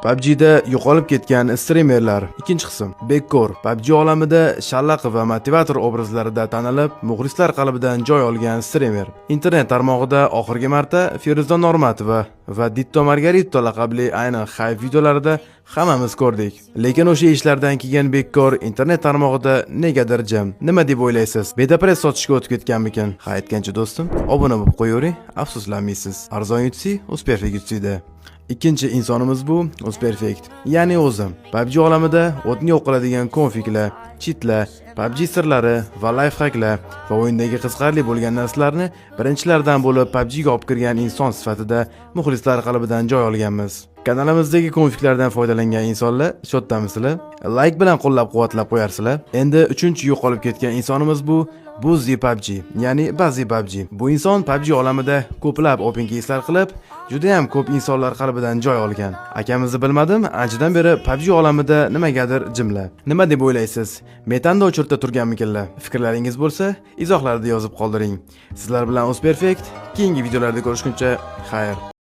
PUBG'da yo'qolib ketgan streamerlar. Ikkinchi qism. Bekkor. PUBG olamida shallaq va motivator obrazlarida tanilib, muxlislar qalbidan joy olgan streamer. Internet tarmog'ida oxirgi marta Feruza Normatova va Ditto Margarito laqabli ayni hype videolarida hammamiz ko'rdik. Lekin o'sha ishlardan keyin Bekkor internet tarmog'ida negadir jim. Nima deb o'ylaysiz? Betapress sotishga o'tib ketganmikin? Ha, aytgancha do'stim, obuna bo'lib qo'yavering, afsuslanmaysiz. Arzon yutsi, Usperfect yutsida. Ikkinchi insonimiz bu Usperfect, ya'ni o'zim. PUBG olamida o'tni yo'q qiladigan konfiglar, cheatlar, PUBG sirlari va lifehacklar va o'yindagi qiziqarli bo'lgan narsalarni birinchilardan bo'lib PUBG ga olib kirgan inson sifatida muxlislar qalbidan joy olganmiz. Kanalimizdagi konfiglardan foydalangan insonlar shodamisizlar? Like bilan qo'llab-quvvatlab qo'yarsizlar. Endi uchinchi yo'qolib ketgan insonimiz bu Buzzy PUBG, ya'ni Buzzy PUBG. Bu inson PUBG olamida ko'plab open case'lar qilib, juda ham ko'p insonlar qalbidan joy olgan. Akamizni bilmadim, anchadan beri PUBG olamida nimagadir jimla. Nima deb o'ylaysiz? Metanda o'chirta turganmikinlar? Fikrlaringiz bo'lsa, izohlarda yozib qoldiring. Sizlar bilan Usperfect keyingi videolarda ko'rishguncha xayr.